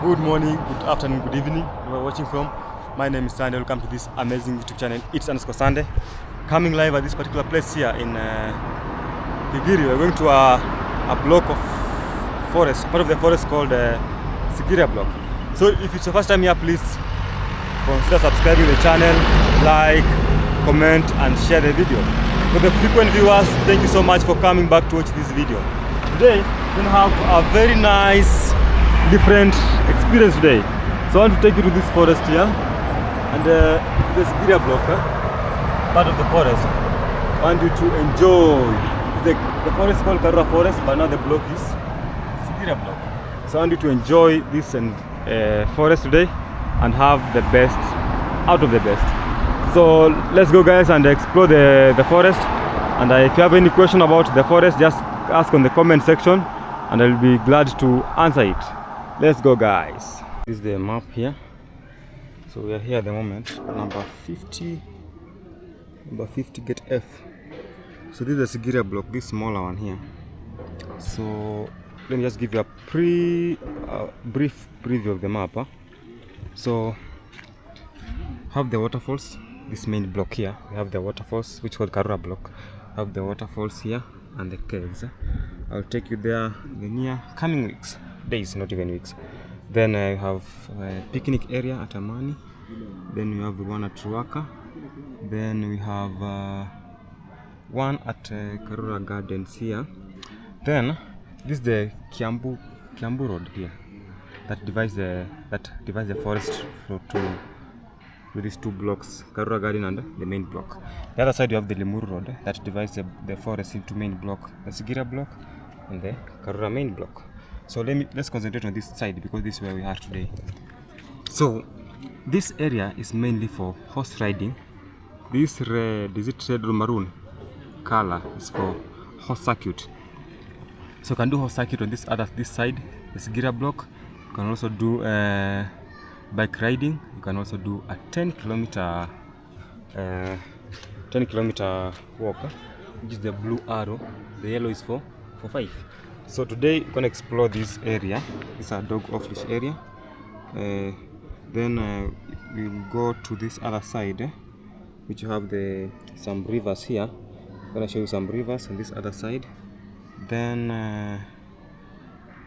Good morning, good afternoon, good evening, where we're watching from. My name is Sande. Welcome to this amazing YouTube channel. It's _Sande. Coming live at this particular place here in Sigiria. We're going to a block of forest, part of the forest called Sigiria block. So if it's your first time here, please consider subscribing to the channel, like, comment and share the video. For the frequent viewers, thank you so much for coming back to watch this video. Today, we're going to have a very nice, different experience today. So I want to take you to this forest here and the Sigiria block, part of the forest. I want you to enjoy. The forest is called Karura Forest, but now the block is Sigiria block. So I want you to enjoy this and forest today and have the best out of the best. So let's go, guys, and explore the forest. And if you have any question about the forest, just ask on the comment section and I'll be glad to answer it. Let's go, guys. This is the map here. So we are here at the moment, number 50 gate F. So this is the Sigiria block, this smaller one here. So let me just give you a brief preview of the map. So have the waterfalls, this main block here. We have the waterfalls, which is called Karura block. Have the waterfalls here and the caves. I'll take you there in the near coming weeks, days, not even weeks. Then I have a picnic area at Amani. Then we have one at Ruaka. Then we have one at Karura Gardens here. Then this is the Kiambu Road here that divides the forest to these two blocks, Karura Garden and the main block. The other side you have the Limuru Road that divides the forest into main block, the Sigiria block and the Karura main block. So let's concentrate on this side because this is where we are today. So this area is mainly for horse riding. This red, is it red or maroon color, is for horse circuit. So you can do horse circuit on this side, the Sigiria block. You can also do bike riding. You can also do a 10 kilometer walk, which is the blue arrow. The yellow is for 5. So today we're gonna explore this area. It's a dog off-leash area. Then we'll go to this other side, which you have some rivers here. I'm gonna show you some rivers on this other side. Then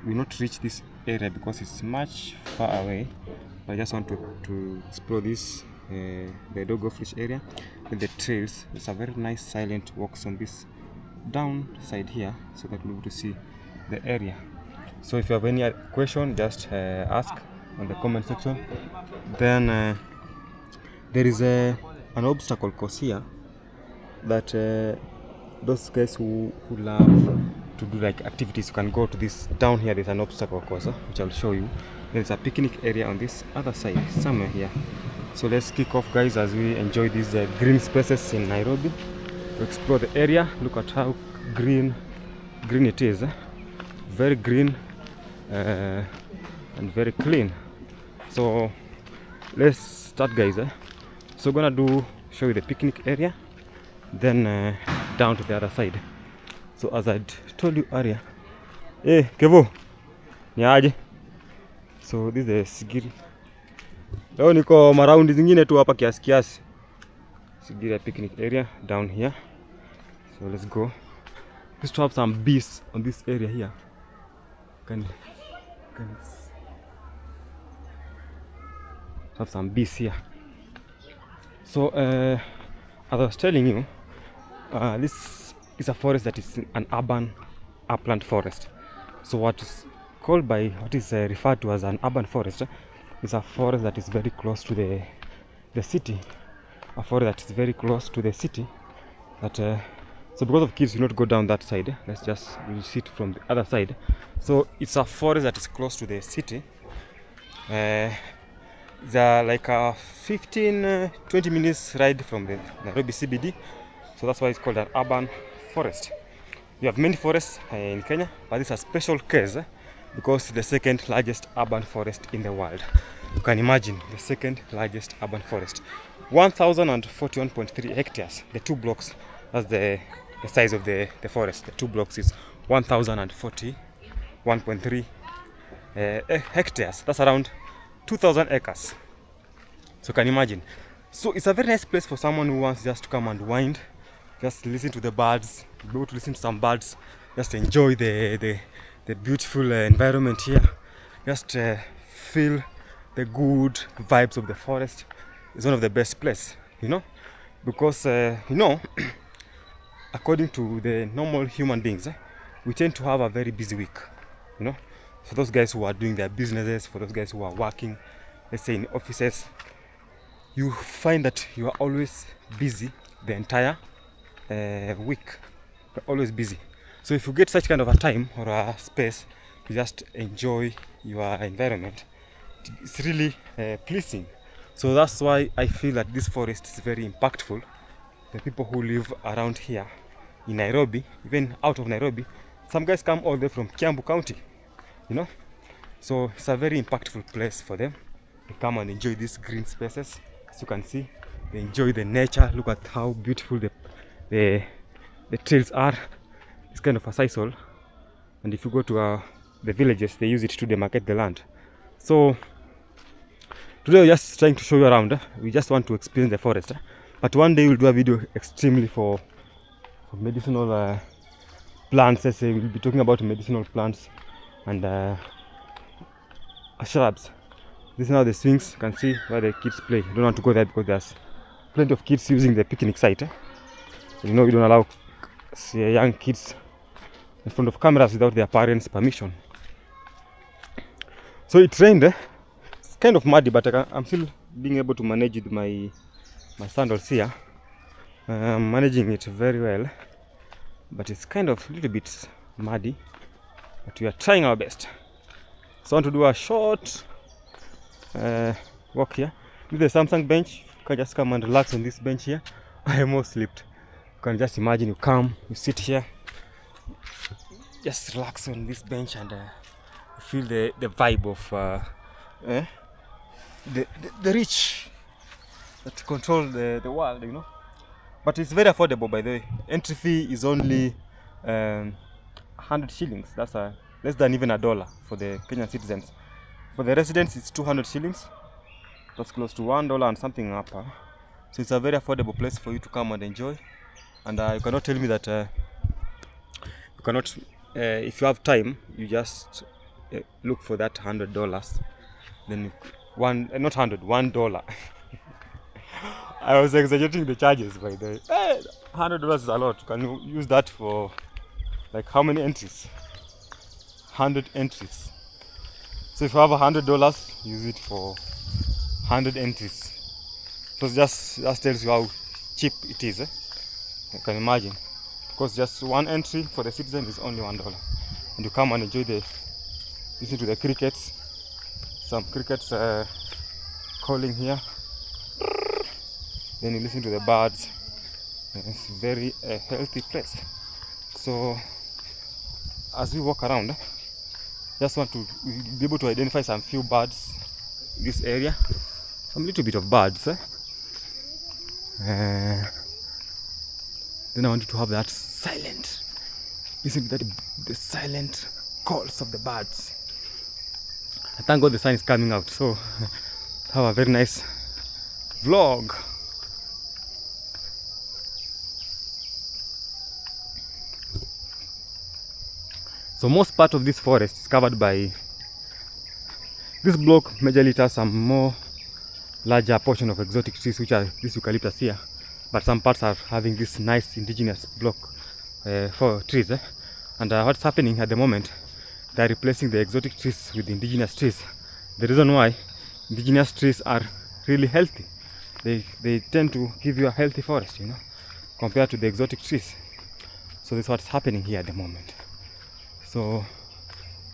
we'll not reach this area because it's much far away. I just want to explore this the dog off-leash area with the trails. There's a very nice silent walks on this down side here, so that we'll be able to see the area. So if you have any question, just ask on the comment section. Then there is an obstacle course here that those guys who love to do like activities, you can go to this down here. There's an obstacle course which I'll show you. There's a picnic area on this other side somewhere here. So let's kick off, guys, as we enjoy these green spaces in Nairobi. To explore the area. Look at how green it is. Very green and very clean. So let's start, guys. So we're gonna show you the picnic area, then down to the other side. So as I told you earlier, hey Kevo, niaje? So this is the Sigiria. Leo niko maraundi zingine tu hapa kiasi. Sigiria picnic area down here. So let's go. Let's have some bees on this area here. Can have some bees here. So as I was telling you, this is a forest that is an urban upland forest. So what is referred to as an urban forest is a forest that is very close to the city. A forest that is very close to the city. So because of kids, you not go down that side. We'll sit from the other side. So it's a forest that is close to the city. They're like a 15-20 minutes ride from the Nairobi CBD. So that's why it's called an urban forest. We have many forests in Kenya, but this is a special case because it's the second largest urban forest in the world. You can imagine the second largest urban forest. 1,041.3 hectares, the two blocks. That's the size of the forest. The two blocks is 1,041.3 hectares. That's around 2,000 acres. So can you imagine? So it's a very nice place for someone who wants just to come and wind, just listen to the birds, be able to listen to some birds, just enjoy the beautiful environment here, just feel the good vibes of the forest. It's one of the best places, you know, because you know, according to the normal human beings, we tend to have a very busy week, you know. For those guys who are doing their businesses, for those guys who are working, let's say in offices, you find that you are always busy the entire week. You're always busy. So if you get such kind of a time or a space to just enjoy your environment, it's really pleasing. So that's why I feel that this forest is very impactful. The people who live around here in Nairobi, even out of Nairobi, some guys come all the way from Kiambu County, you know. So it's a very impactful place for them to come and enjoy these green spaces. As you can see, they enjoy the nature. Look at how beautiful the trails are. It's kind of a sisal, and if you go to the villages, they use it to demarcate the land. So today we're just trying to show you around. We just want to experience the forest, but one day we'll do a video extremely for medicinal plants. Let's say we'll be talking about medicinal plants and shrubs. This is now the swings. You can see where the kids play. I don't want to go there because there's plenty of kids using the picnic site. You know, we don't allow young kids in front of cameras without their parents' permission. So it rained. It's kind of muddy, but I'm still being able to manage with my sandals here. I'm managing it very well, but it's kind of a little bit muddy, but we are trying our best. So I want to do a short walk here. This is the Samsung bench. You can just come and relax on this bench here. I almost slipped. You can just imagine you come, you sit here, just relax on this bench and feel the vibe of the rich that control the world, you know. But it's very affordable, by the way. Entry fee is only 100 shillings. That's less than even $1 for the Kenyan citizens. For the residents, it's 200 shillings. That's close to $1 and something up. So it's a very affordable place for you to come and enjoy. And you cannot tell me that you cannot, if you have time, you just look for that $100. Then not $100. I was exaggerating the charges, by the way. $100 is a lot. You can use that for like how many entries? 100 entries. So if you have $100, use it for 100 entries. So just tells you how cheap it is. You can imagine, because just one entry for the citizen is only $1, and you come and enjoy listen to the crickets. Some crickets calling here. Then you listen to the birds. It's a very healthy place. So as we walk around, just want to be able to identify some few birds in this area. Some little bit of birds. Then I wanted to have that silent. Listen to the silent calls of the birds. I thank God the sun is coming out, so have a very nice vlog. So most part of this forest is covered by this block. Majorly has some more larger portion of exotic trees, which are this eucalyptus here, but some parts are having this nice indigenous block for trees. And what's happening at the moment, they are replacing the exotic trees with the indigenous trees. The reason why indigenous trees are really healthy, they tend to give you a healthy forest, you know, compared to the exotic trees. So this is what's happening here at the moment. So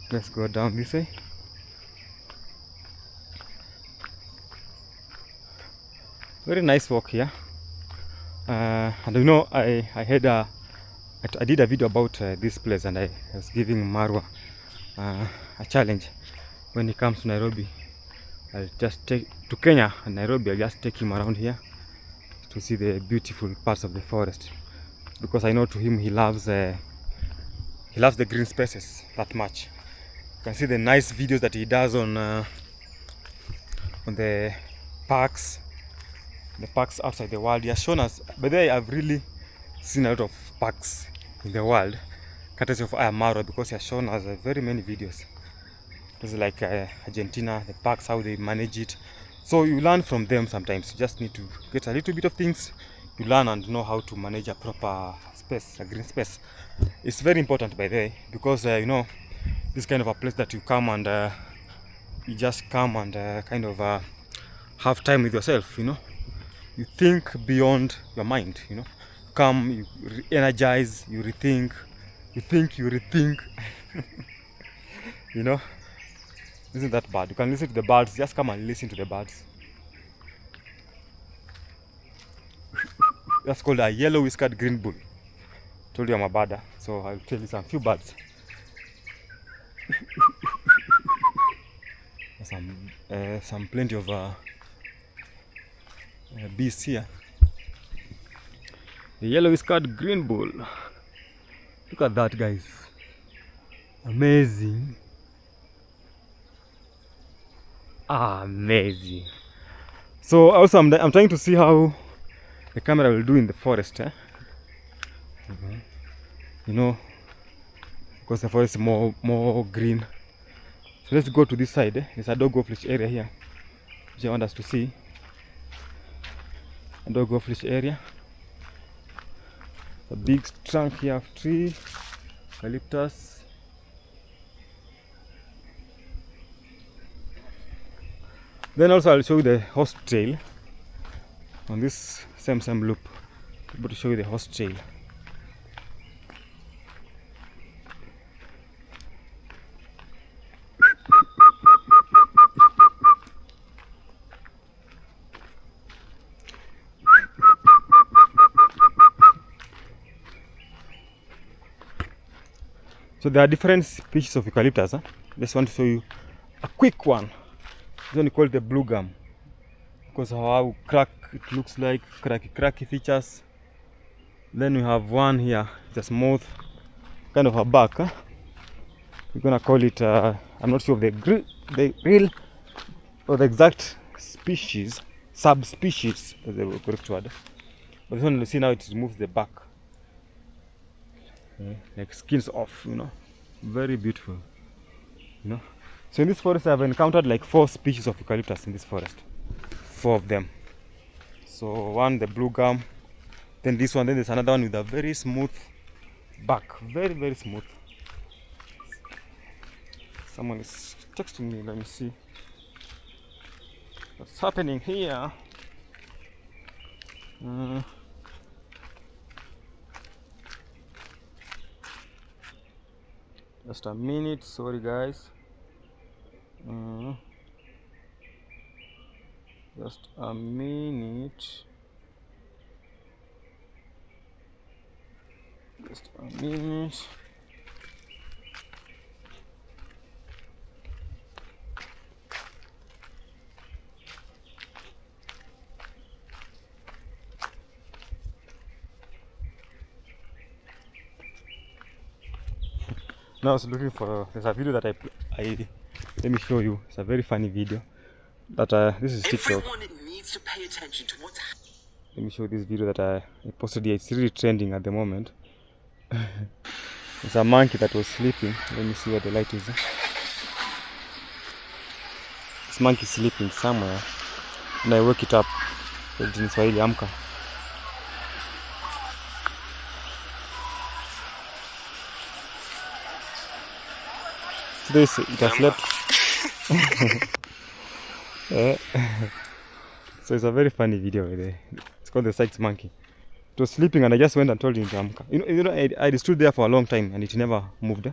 let's go down this way. Very nice walk here. And you know, I did a video about this place, and I was giving Marwa a challenge. When he comes to Nairobi, I'll just take to Kenya and Nairobi. I'll just take him around here to see the beautiful parts of the forest, because I know to him he loves the green spaces that much. You can see the nice videos that he does on the parks outside the world. He has shown us. By the way, I've really seen a lot of parks in the world, courtesy of Ayamaro, because he has shown us very many videos. It's like Argentina, the parks, how they manage it. So you learn from them sometimes. You just need to get a little bit of things. You learn and know how to manage a proper space, a green space. It's very important, by the way, because you know, this kind of a place that you come and you just come and kind of have time with yourself, you know. You think beyond your mind, you know. Come, you energize, you rethink, you think, you rethink. You know, isn't that bad? You can listen to the birds. Just come and listen to the birds. That's called a yellow-whiskered green bull. Told you I'm a birder, so I'll tell you some few birds. Some plenty of bees here. The yellow-whiskered green bull. Look at that, guys. Amazing. Amazing. So also I'm trying to see how the camera will do in the forest. You know, because the forest is more green. So let's go to this side. There's a dog fish area here, which I want us to see. A dog fish area. A big trunk here of tree, eucalyptus. Then also I'll show you the horse trail on this same loop. I'm about to show you the horse trail. So there are different species of eucalyptus. Just want to show you a quick one. This one is called the blue gum, because how crack it looks like, cracky features. Then we have one here, it's a smooth kind of a bark. We're gonna call it I'm not sure of the real or the exact species, subspecies is the correct word. But this one, you see now, it removes the bark, like skins off, you know. Very beautiful, you know. So in this forest I've encountered like 4 species of eucalyptus in this forest. 4 of them. So one, the blue gum, then this one, then there's another one with a very smooth bark, very smooth. Someone is texting me. Let me see what's happening here. Just a minute, sorry guys. Just a minute. Just a minute. Now I was looking for, there's a video that I let me show you. It's a very funny video. That this is TikTok. Needs to pay attention to what's happening. Let me show you this video that I posted here. It's really trending at the moment. It's a monkey that was sleeping. Let me see where the light is. This monkey is sleeping somewhere, and I woke it up. It's in Swahili, amka. So this, it has slept. So it's a very funny video. It's called the Sykes monkey. It was sleeping and I just went and told him to amka. You know, I stood there for a long time and it never moved.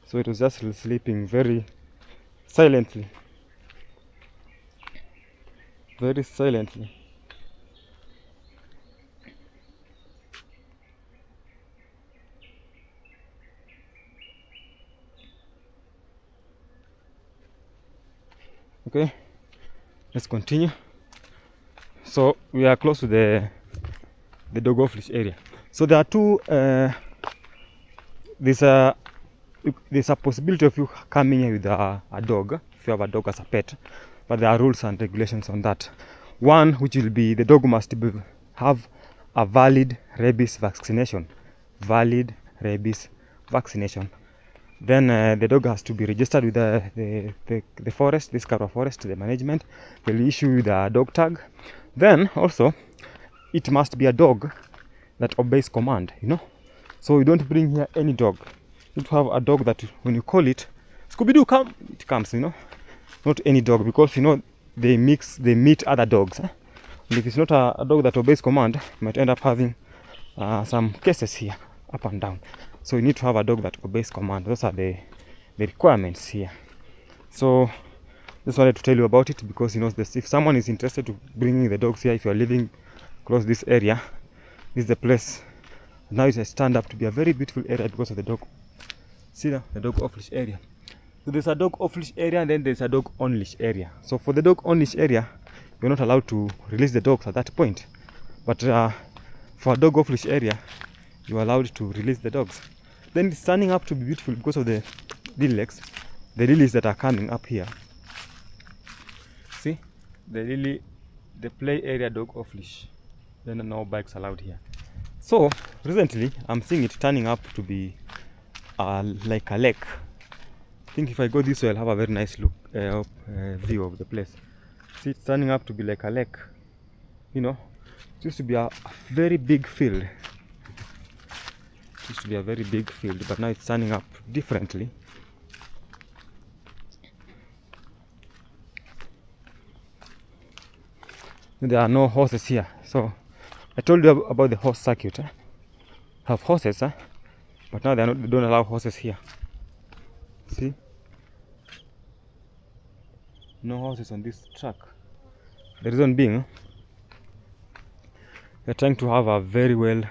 So it was just sleeping very silently. Very silently. Okay, let's continue. So we are close to the doggo fish area. So there are two. There's there's a possibility of you coming here with a dog if you have a dog as a pet, but there are rules and regulations on that. One, which will be the dog must have a valid rabies vaccination. Valid rabies vaccination. Then the dog has to be registered with the forest, this Karwa forest, the management. They'll issue with a dog tag. Then also, it must be a dog that obeys command, you know. So you don't bring here any dog. You have a dog that when you call it, Scooby-Doo, come, it comes, you know. Not any dog, because you know they meet other dogs. And if it's not a dog that obeys command, you might end up having some cases here, up and down. So you need to have a dog that obeys command. Those are the requirements here. So just wanted to tell you about it, because you know this, if someone is interested to bringing the dogs here, if you are living close this area, this is the place. Now it has turned up to be a very beautiful area because of the dog. See the dog off leash area. So there's a dog off leash area, and then there's a dog on leash area. So for the dog on leash area, you're not allowed to release the dogs at that point. But for a dog off leash area, you're allowed to release the dogs. Then it's turning up to be beautiful because of the lilacs, the lilies that are coming up here. See, the play area dog off leash. Then no bikes allowed here. So recently, I'm seeing it turning up to be like a lake. I think if I go this way, I'll have a very nice look view of the place. See, it's turning up to be like a lake. You know, it used to be a very big field. It used to be a very big field, but now it's turning up differently. There are no horses here. So I told you about the horse circuit. Have horses, but now they don't allow horses here. See, no horses on this track. The reason being, they're trying to have a very well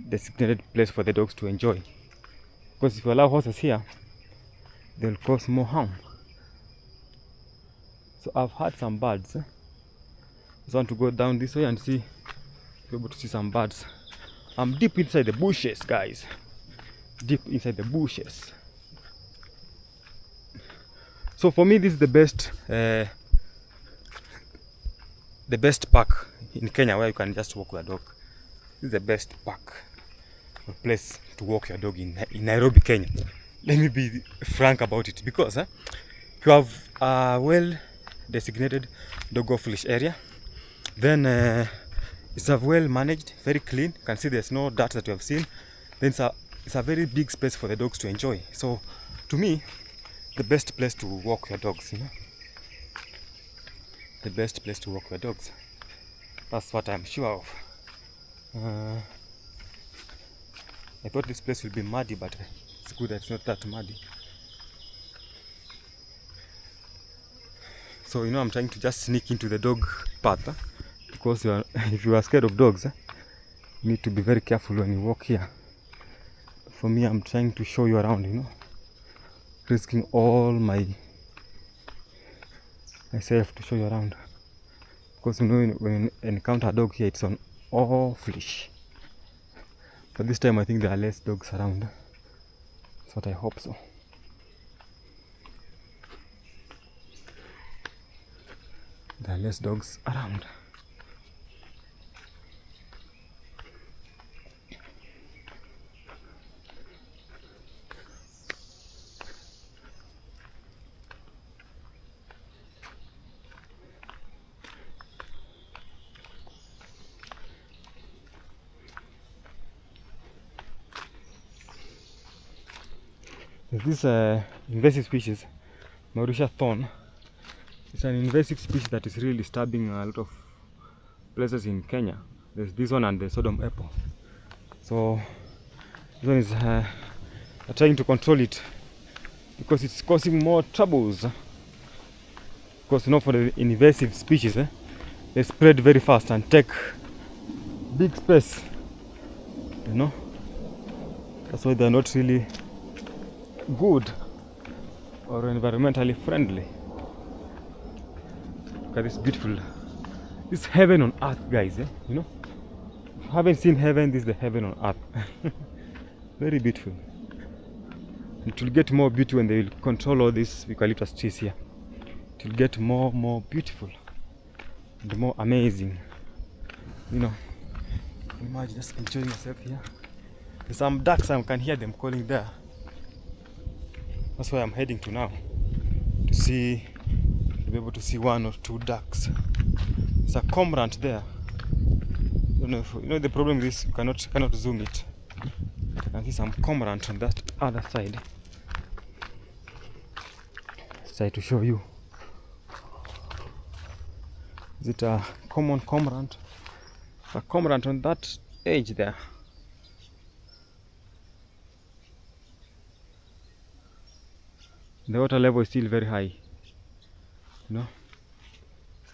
designated place for the dogs to enjoy. Because if you allow horses here, they'll cause more harm. So I've had some birds. Just want to go down this way and be able to see some birds. I'm deep inside the bushes, guys. Deep inside the bushes. So for me, this is the best park in Kenya where you can just walk your dog. This is the best park or place to walk your dog in Nairobi, Kenya. Let me be frank about it, because you have a well designated dog off leash area. Then it's a well managed, very clean. You can see there's no dirt that you have seen. Then it's a very big space for the dogs to enjoy. So to me, the best place to walk your dogs, you know. The best place to walk your dogs. That's what I'm sure of. I thought this place will be muddy, but it's good that it's not that muddy. So you know, I'm trying to just sneak into the dog path, because if you are scared of dogs, you need to be very careful when you walk here. For me, I'm trying to show you around, you know, risking all myself to show you around, because you know, when you encounter a dog here, it's on off leash. But this time I think there are less dogs around. That's what I hope so. There are less dogs around. This invasive species, Mauritius thorn, it's an invasive species that is really disturbing a lot of places in Kenya. There's this one and the Sodom apple. So this one is trying to control it, because it's causing more troubles. Because you know, for the invasive species, they spread very fast and take big space. You know, that's why they're not really good or environmentally friendly. Look at this beautiful, this heaven on earth, guys. You know, if you haven't seen heaven, this is the heaven on earth. Very beautiful. It will get more beauty when they will control all these eucalyptus trees here. It will get more beautiful and more amazing. You know, imagine just enjoying yourself here. There's some ducks, I can hear them calling there. That's where I'm heading to now, to be able to see 1 or 2 ducks. There's a cormorant there. I don't know if you know the problem with this, you cannot zoom it. I can see some cormorant on that other side. Let's try to show you. Is it a common cormorant? A cormorant on that edge there. The water level is still very high. You know?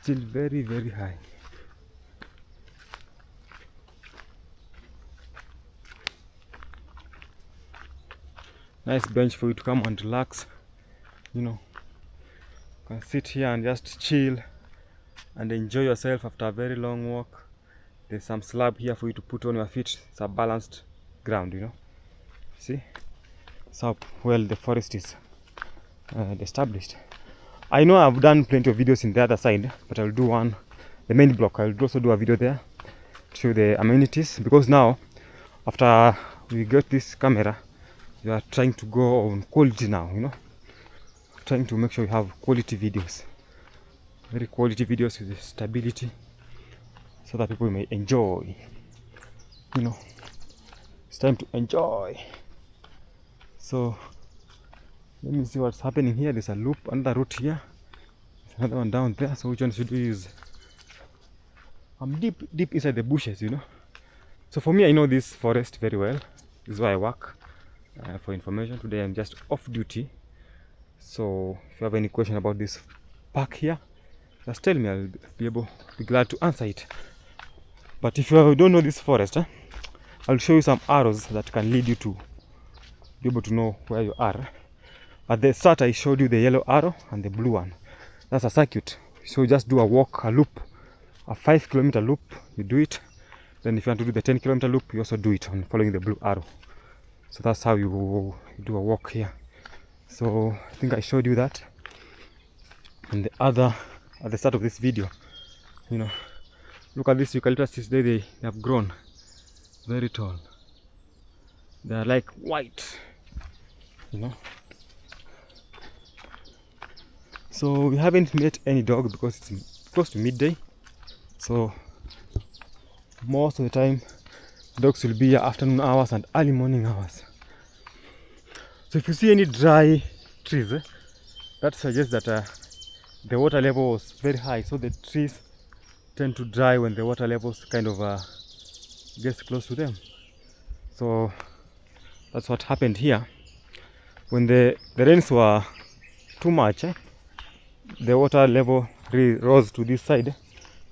Still very high. Nice bench for you to come and relax. You know, you can sit here and just chill and enjoy yourself after a very long walk. There's some slab here for you to put on your feet. It's a balanced ground, you know. See? That's how well the forest is established. I know I've done plenty of videos in the other side, but I'll do one, the main block. I'll also do a video there to show the amenities, because now after we got this camera, we are trying to go on quality now, you know, trying to make sure we have quality videos, very quality videos with stability, so that people may enjoy. You know, it's time to enjoy. So let me see what's happening here. There's a loop, another route here, another one down there. So which one should we use? I'm deep inside the bushes, you know. So for me, I know this forest very well. This is where I work. For information, today I'm just off duty. So if you have any question about this park here, just tell me. I'll be glad to answer it. But if you don't know this forest, I'll show you some arrows that can lead you to be able to know where you are. At the start, I showed you the yellow arrow and the blue one. That's a circuit. So you just do a loop, a 5-kilometer loop. You do it. Then if you want to do the 10-kilometer loop, you also do it on following the blue arrow. So that's how you do a walk here. So I think I showed you that. And the other at the start of this video, you know, look at this eucalyptus trees. They have grown very tall. They are like white, you know. So we haven't met any dog because it's close to midday. So most of the time dogs will be here afternoon hours and early morning hours. So if you see any dry trees, that suggests that the water level was very high. So the trees tend to dry when the water levels kind of gets close to them. So that's what happened here. When the rains were too much, the water level rose to this side.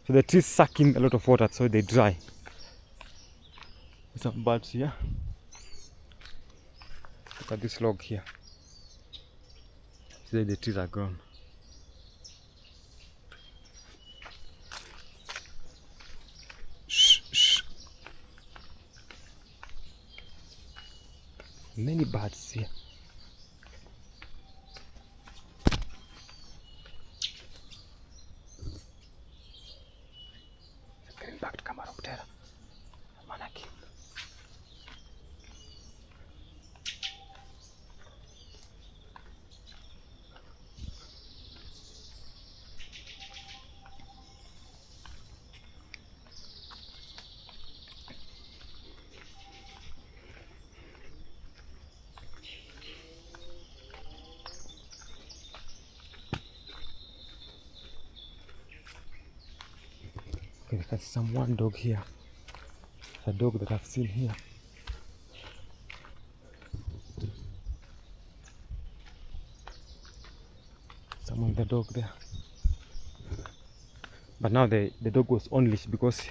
So the trees suck in a lot of water, so they dry. Some birds here. Look at this log here. See, the trees are grown. Shh, shh. Many birds here. Getting back to camera up there. Manaki. Okay, you can see one dog here. The dog that I've seen here. Someone with the dog there. But now the dog was on leash because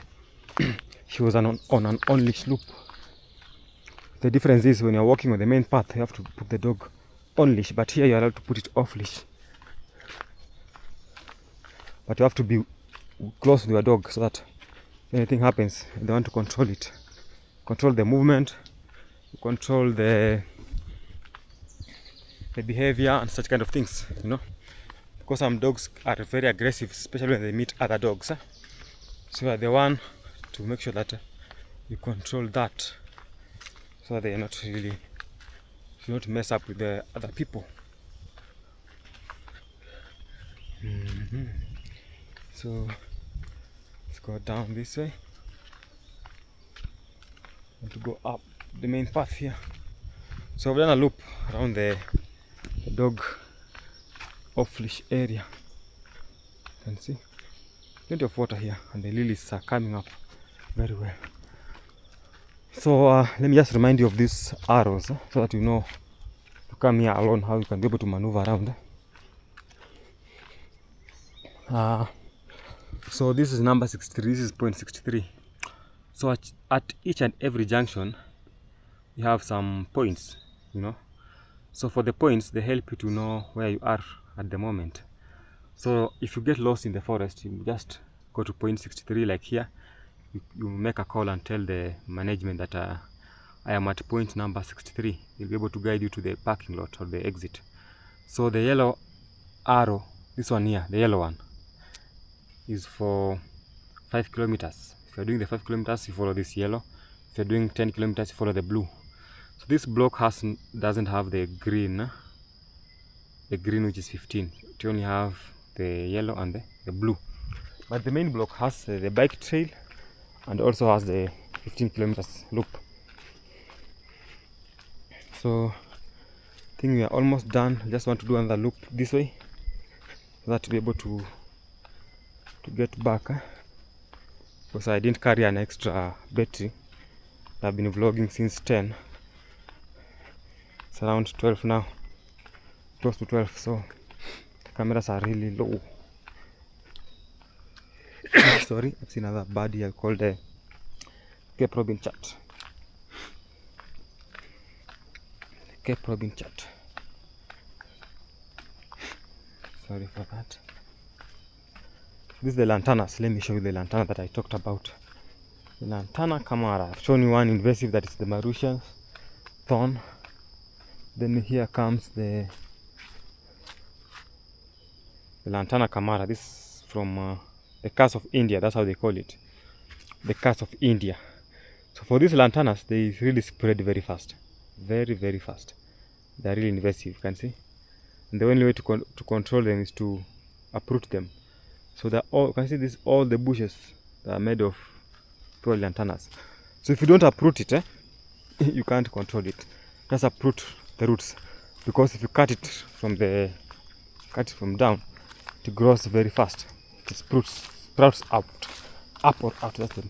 she was on an on leash loop. The difference is when you're walking on the main path, you have to put the dog on leash, but here you're allowed to put it off leash. But you have to be close to your dog so that if anything happens, they want to control it, control the movement, control the behavior and such kind of things, you know, because some dogs are very aggressive, especially when they meet other dogs. So you are the one to make sure that you control that, so that they are not really, do not mess up with the other people. So let's go down this way and to go up the main path here. So I've done a loop around the dog off leash area. You can see plenty of water here, and the lilies are coming up very well. So let me just remind you of these arrows, so that you know to come here alone, how you can be able to maneuver around. So this is number 63, this is point 63. So at each and every junction you have some points, you know. So for the points, they help you to know where you are at the moment. So if you get lost in the forest, you just go to point 63, like here. You make a call and tell the management that I am at point number 63. They'll be able to guide you to the parking lot or the exit. So the yellow arrow, this one here, the yellow one, is for 5 kilometers. If you're doing the 5 kilometers, you follow this yellow. If you're doing 10 kilometers, you follow the blue. So this block doesn't have the green which is 15. It only have the yellow and the blue. But the main block has the bike trail and also has the 15 kilometers loop. So I think we are almost done. I just want to do another loop this way, so that to be able to get back, because I didn't carry an extra battery. I've been vlogging since 10. It's around 12 now, close to 12, so the cameras are really low. Sorry, I've seen another bird here called the Cape Robin Chat. Cape Robin Chat. Sorry for that. This is the lantanas. Let me show you the lantana that I talked about. The lantana camara. I've shown you one invasive, that is the Mauritian thorn. Then here comes the lantana camara. This is from the curse of India. That's how they call it, the curse of India. So for these lantanas, they really spread very fast, very fast. They are really invasive, you can see. And the only way to control them is to uproot them. So that all, you can see this, all the bushes that are made of 12 lantanas. So if you don't uproot it, you can't control it. Just uproot the roots, because if you cut it from down, it grows very fast. It sprouts up or out. That's the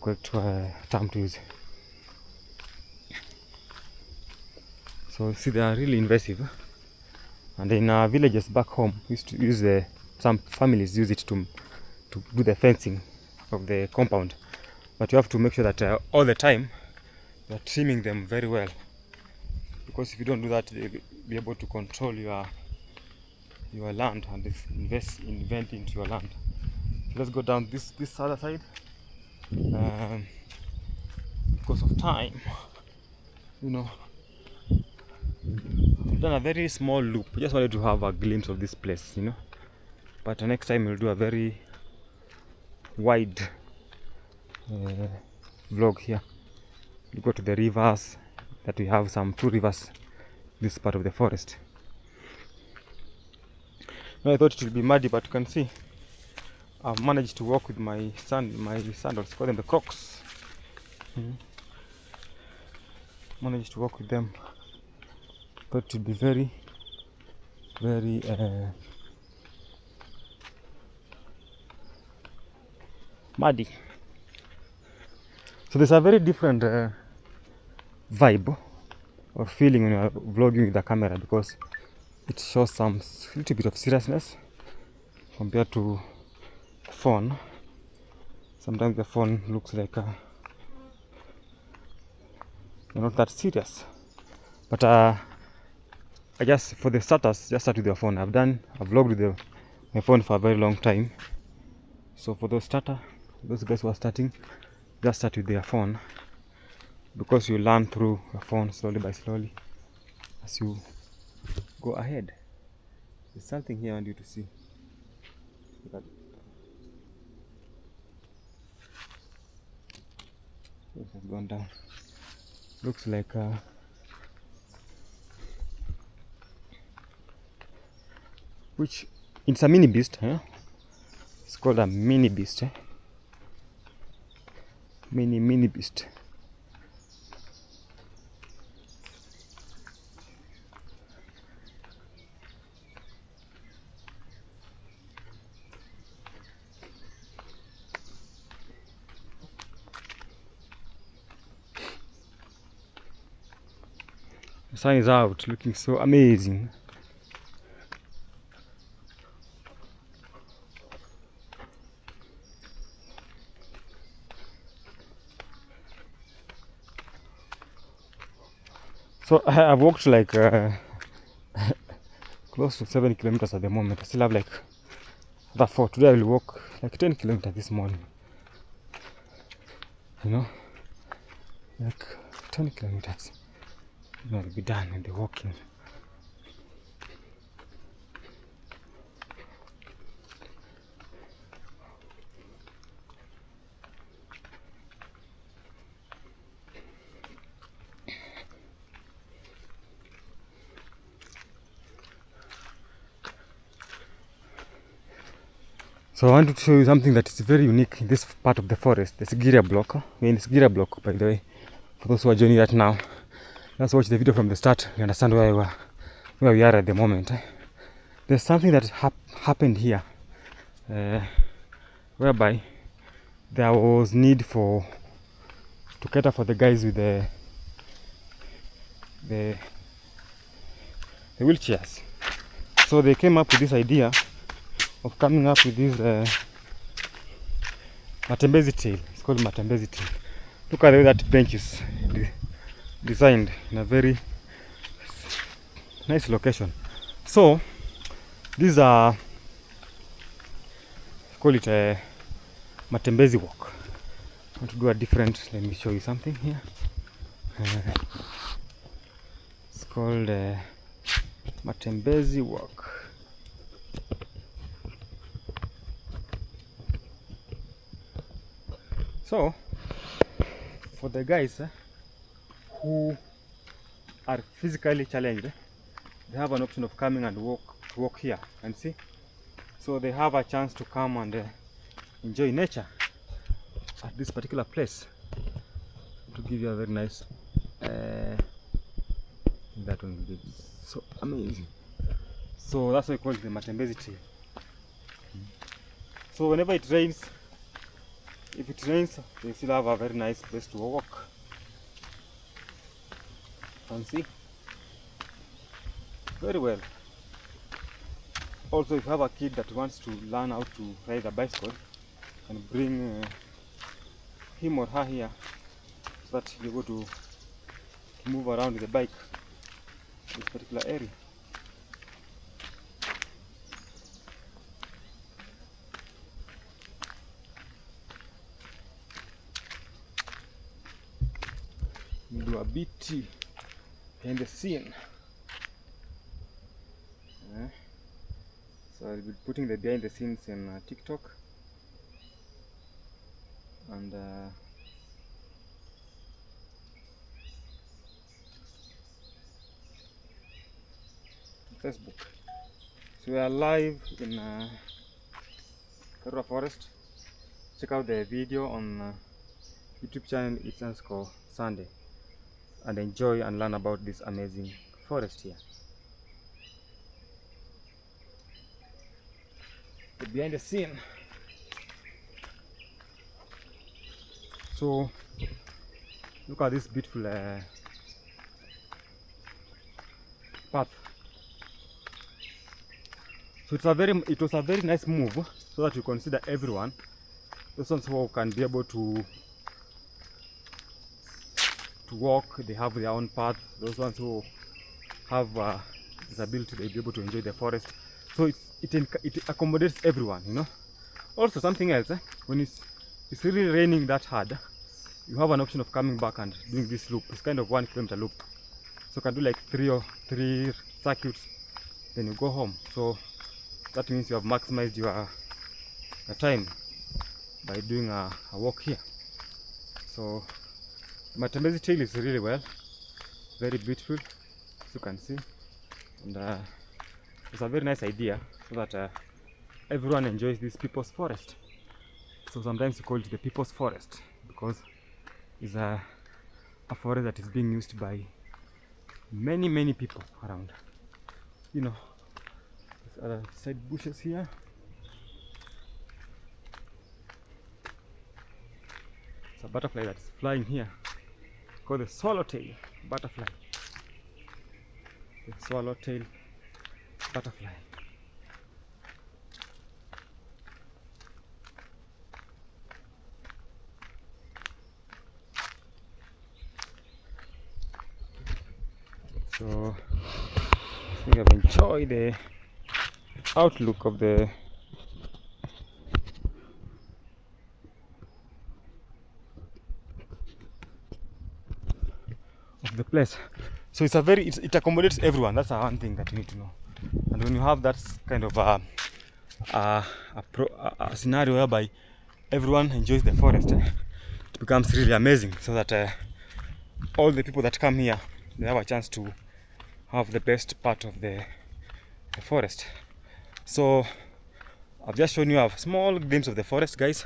correct term to use. So see, they are really invasive. And in villages back home, used to use some families use it to do the fencing of the compound. But you have to make sure that all the time you are trimming them very well, because if you don't do that, they'll be able to control your land and invent into your land. So let's go down this other side. Because of time, you know, I've done a very small loop. I just wanted to have a glimpse of this place, you know. But next time we'll do a very wide vlog here. We'll go to the rivers, that we have some 2 rivers in this part of the forest. I thought it would be muddy, but you can see I've managed to walk with my sandals, call them the Crocs. Managed to walk with them. Thought it would be very muddy. So there's a very different vibe or feeling when you're vlogging with the camera, because it shows some little bit of seriousness compared to phone. Sometimes the phone looks like you're not that serious. But I guess for the starters, just start with your phone. I've vlogged with my phone for a very long time. So for those guys who are starting, just start with their phone. because you learn through your phone slowly by slowly as you go ahead. There's something here I want you to see. Look at it has gone down. Looks like which it's a mini beast, huh? It's called a mini beast, eh? Mini beast. The sun is out, looking so amazing. So I've walked like close to 7 kilometers at the moment. I still have like the 4. Today I will walk like 10 kilometers this morning. You know, like 10 kilometers. I'll be done with the walking. So I want to show you something that is very unique in this part of the forest, the Sigiria block. We're in the Sigiria block, by the way. For those who are joining that now, let's watch the video from the start. You understand where we are at the moment. There's something that happened here, whereby there was need to cater for the guys with the wheelchairs. So they came up with this idea of coming up with this matembezi tail. It's called matembezi tail. Look at the way that bench is designed in a very nice location. So these are, call it a matembezi walk. I want to do a different, let me show you something here. It's called matembezi walk. So for the guys who are physically challenged, they have an option of coming and walk here and see. So they have a chance to come and enjoy nature at this particular place. To give you a very nice that one will be so amazing. So that's why we call it the matembezi tail. So whenever it rains, if it rains, they still have a very nice place to walk. And see, very well. Also, if you have a kid that wants to learn how to ride a bicycle, and bring him or her here, so that you're able to move around with the bike in this particular area. Do a bit behind the scene. So I'll be putting the behind the scenes in TikTok and Facebook. So we are live in Karura Forest. Check out the video on YouTube channel. It's Sande, and enjoy and learn about this amazing forest here. The behind the scene. So look at this beautiful path. So it was a very nice move, so that you consider everyone, those ones who can be able to walk, they have their own path. Those ones who have disability, they'll be able to enjoy the forest. So it accommodates everyone, you know. Also something else, when it's really raining that hard, you have an option of coming back and doing this loop. It's kind of 1 kilometer loop, so you can do like three circuits, then you go home. So that means you have maximized your time by doing a walk here. So Matembezi trail is really very beautiful, as you can see, and it's a very nice idea so that everyone enjoys this people's forest. So sometimes we call it the people's forest because it's a forest that is being used by many people around. You know, there's other side bushes here. It's a butterfly that's flying here called the swallowtail butterfly. The swallowtail butterfly. So I think I've enjoyed the outlook of the place. So it's it accommodates everyone. That's one thing that you need to know. And when you have that kind of a scenario whereby everyone enjoys the forest, it becomes really amazing. So that all the people that come here, they have a chance to have the best part of the forest. So I've just shown you a small glimpse of the forest, guys.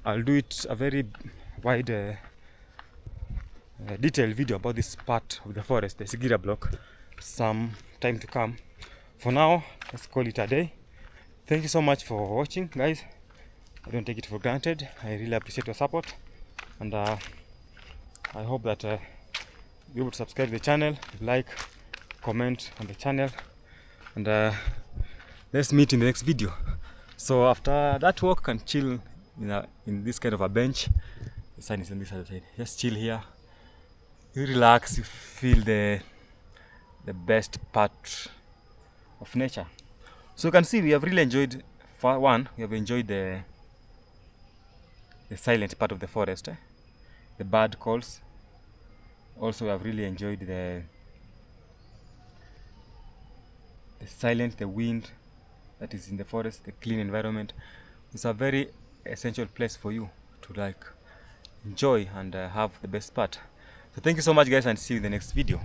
I'll do it a very wide detailed video about this part of the forest, the Sigiria block, some time to come. For now, let's call it a day. Thank you so much for watching, guys. I don't take it for granted. I really appreciate your support, and I hope that you'll be able to subscribe to the channel, like, comment on the channel, and let's meet in the next video. So after that walk and chill in this kind of a bench, the sun is on this other side. Just chill here. You relax. You feel the best part of nature. So you can see we have really enjoyed. For one, we have enjoyed the silent part of the forest. The bird calls. Also, we have really enjoyed the silent, the wind that is in the forest, the clean environment. It's a very essential place for you to enjoy and have the best part. So thank you so much, guys, and see you in the next video.